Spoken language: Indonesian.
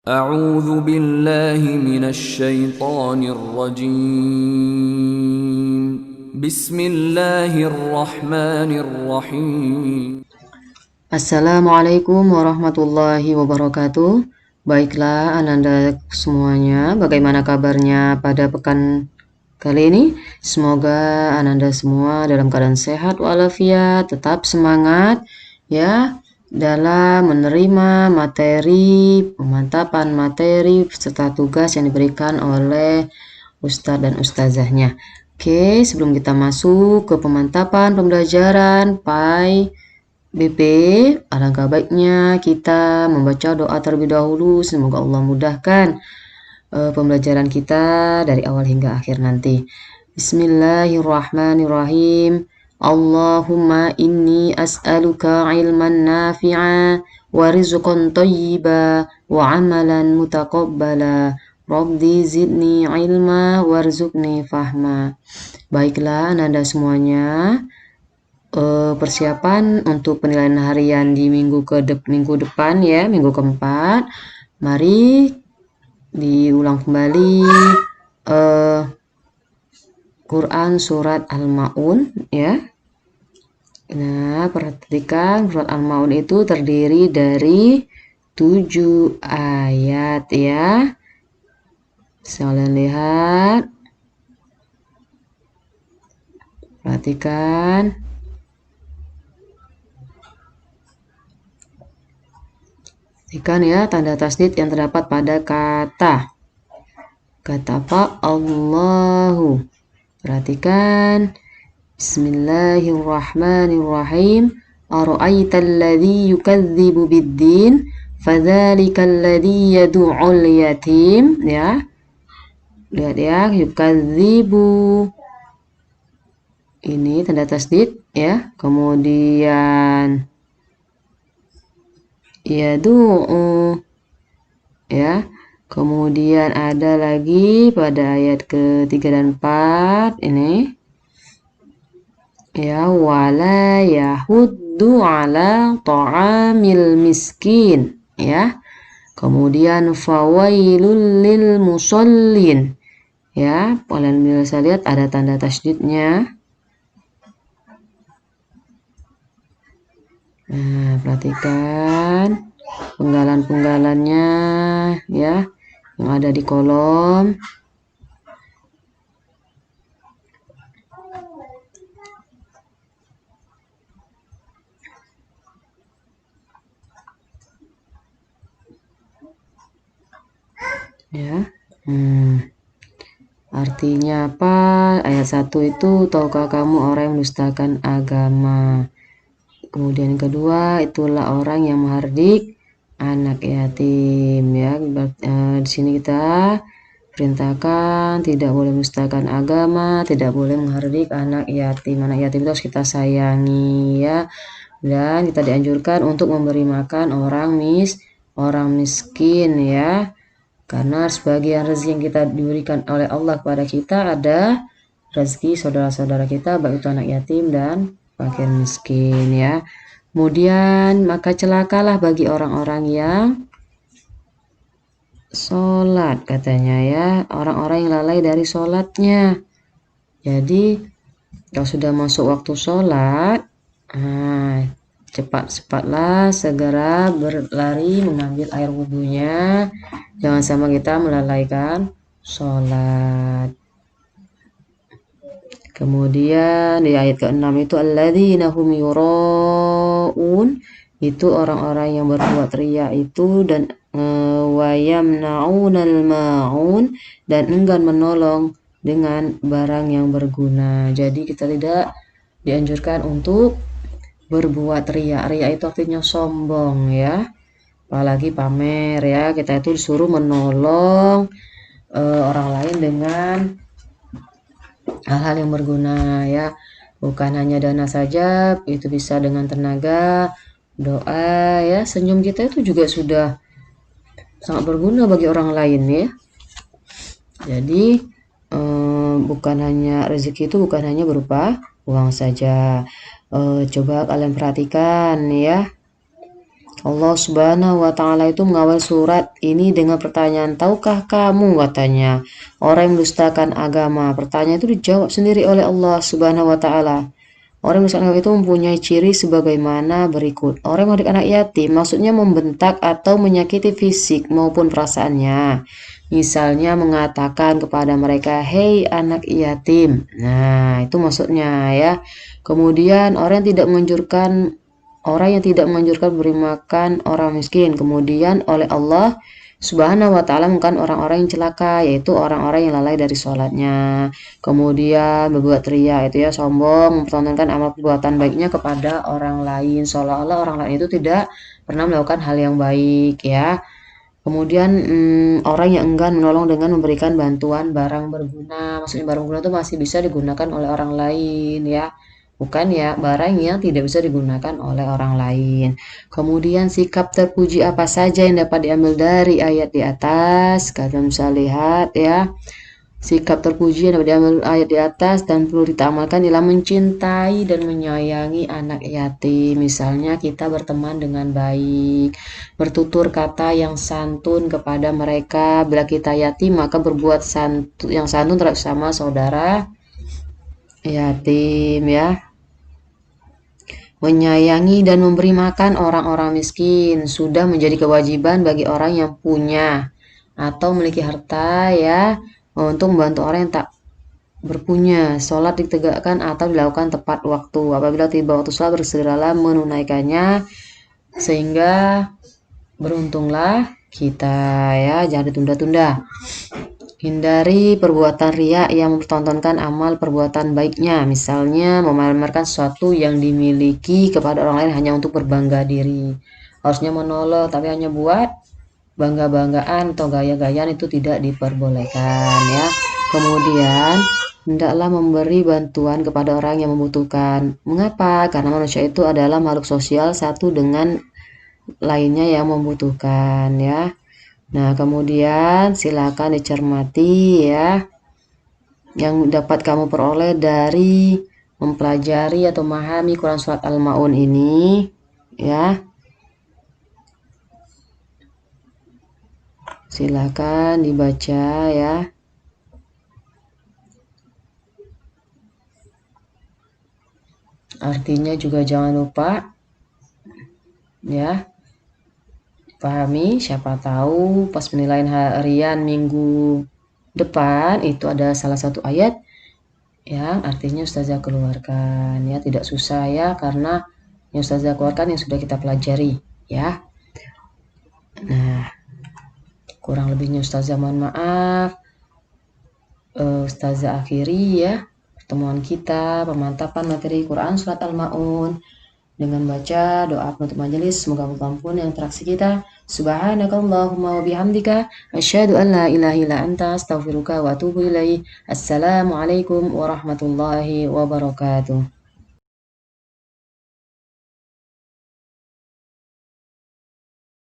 أعوذ بالله من الشيطان الرجيم بسم الله الرحمن الرحيم Assalamualaikum warahmatullahi wabarakatuh. Baiklah, Ananda semuanya, bagaimana kabarnya pada pekan kali ini? Semoga Ananda semua dalam keadaan sehat walafiat, tetap semangat ya dalam menerima materi, pemantapan materi serta tugas yang diberikan oleh Ustadz dan Ustazahnya. Oke, sebelum kita masuk ke pemantapan pembelajaran PAI BP, alangkah baiknya kita membaca doa terlebih dahulu. Semoga Allah mudahkan pembelajaran kita dari awal hingga akhir nanti. Bismillahirrahmanirrahim. Allahumma inni as'aluka ilman nafi'a wa rizqan thayyiba wa amalan mutaqabbala. Rabbi zidni ilma warzuqni fahma. Baiklah, Anda semuanya, persiapan untuk penilaian harian di minggu depan ya, minggu keempat. Mari diulang kembali Quran surat Al-Maun ya. Nah, perhatikan surat Al-Maun itu terdiri dari 7 ayat ya. Kalian lihat. Perhatikan. Perhatikan ya tanda tasdid yang terdapat pada kata. Kata apa? Allahu. Perhatikan. Bismillahirrahmanirrahim. Ara'aital ladzi yukadzibu biddin fadzalikal ladzi yad'ul yatim ya. Lihat ya, yukadzibu. Ini tanda tasdid ya. Kemudian yad'u ya. Kemudian ada lagi pada ayat ke-3 dan 4 ini ya, wala yahuddu ala ta'amil miskin ya. Kemudian fawailul lil musallin ya. Kalian bisa lihat ada tanda tasdidnya. Nah, perhatikan penggalan-penggalannya ya yang ada di kolom. Ya. Artinya apa? Ayat 1 itu, tahukah kamu orang yang mendustakan agama? Kemudian kedua, itulah orang yang menghardik anak yatim ya. Di sini kita perintahkan tidak boleh mendustakan agama, tidak boleh menghardik anak yatim. Anak yatim itu harus kita sayangi ya. Dan kita dianjurkan untuk memberi makan orang miskin ya. Karena sebagian rezeki yang kita diberikan oleh Allah kepada kita ada rezeki saudara-saudara kita, baik itu anak yatim dan fakir miskin ya. Kemudian maka celakalah bagi orang-orang yang sholat katanya ya, orang-orang yang lalai dari sholatnya. Jadi kalau sudah masuk waktu sholat, cepat-cepatlah segera berlari mengambil air wudhunya. Jangan sama kita melalaikan sholat. Kemudian di ayat ke-6 itu alladzina hum yura'un, itu orang-orang yang berbuat riya itu, dan wa yamna'unal ma'un, dan enggan menolong dengan barang yang berguna. Jadi kita tidak dianjurkan untuk berbuat riya. Riya itu artinya sombong ya. Apalagi pamer ya. Kita itu disuruh menolong orang lain dengan hal-hal yang berguna ya. Bukan hanya dana saja, itu bisa dengan tenaga, doa ya. Senyum kita itu juga sudah sangat berguna bagi orang lain ya. Jadi bukan hanya rezeki itu bukan hanya berupa uang saja. Coba kalian perhatikan ya. Allah Subhanahu wa Ta'ala itu mengawal surat ini dengan pertanyaan, tahukah kamu, katanya, orang yang mendustakan agama. Pertanyaan itu dijawab sendiri oleh Allah Subhanahu wa Ta'ala. Orang yang mendustakan agama itu mempunyai ciri sebagaimana berikut. Orang yang mendidik anak yatim maksudnya membentak atau menyakiti fisik maupun perasaannya. Misalnya mengatakan kepada mereka, hei anak yatim. Nah, itu maksudnya ya. Kemudian orang yang tidak menganjurkan beri makan orang miskin. Kemudian oleh Allah Subhanahu wa Ta'ala bukan orang-orang yang celaka, yaitu orang-orang yang lalai dari sholatnya. Kemudian berbuat ria, itu ya sombong, mempertontonkan amal perbuatan baiknya kepada orang lain, seolah-olah orang lain itu tidak pernah melakukan hal yang baik ya. Kemudian orang yang enggan menolong dengan memberikan bantuan barang berguna. Maksudnya barang berguna itu masih bisa digunakan oleh orang lain ya. Bukan ya barang yang tidak bisa digunakan oleh orang lain. Kemudian sikap terpuji apa saja yang dapat diambil dari ayat di atas. Kalian bisa lihat ya. Sikap terpuji yang dapat diambil ayat di atas dan perlu kita amalkan ialah mencintai dan menyayangi anak yatim. Misalnya kita berteman dengan baik, bertutur kata yang santun kepada mereka. Bila kita yatim maka berbuat yang santun terhadap sama saudara yatim ya. Menyayangi dan memberi makan orang-orang miskin sudah menjadi kewajiban bagi orang yang punya atau memiliki harta ya, untuk membantu orang yang tak berpunya. Sholat ditegakkan atau dilakukan tepat waktu. Apabila tiba waktu sholat bersegeralah menunaikannya, sehingga beruntunglah kita ya, jangan ditunda-tunda. Hindari perbuatan riya yang mempertontonkan amal perbuatan baiknya, misalnya memamerkan sesuatu yang dimiliki kepada orang lain hanya untuk berbangga diri. Harusnya menolong, tapi hanya buat bangga-banggaan atau gaya-gayaan itu tidak diperbolehkan ya. Kemudian hendaklah memberi bantuan kepada orang yang membutuhkan. Mengapa? Karena manusia itu adalah makhluk sosial, satu dengan lainnya yang membutuhkan ya. Nah, kemudian silakan dicermati ya yang dapat kamu peroleh dari mempelajari atau memahami Quran Surat Al-Ma'un ini ya. Silakan dibaca ya. Artinya juga jangan lupa ya. Pahami, siapa tahu pas penilaian harian minggu depan itu ada salah satu ayat yang artinya Ustazah keluarkan ya, tidak susah ya, karena yang Ustazah keluarkan yang sudah kita pelajari ya. Nah, kurang lebihnya Ustazah mohon maaf. Ustazah akhiri ya pertemuan kita pemantapan materi Quran Surat Al-Ma'un dengan baca doa penutup majelis. Semoga mengampun yang interaksi kita. Subhanakallahumma wa bihamdika asyhadu an la ilaha illa anta astaghfiruka wa atubu ilaik. Assalamualaikum warahmatullahi wabarakatuh.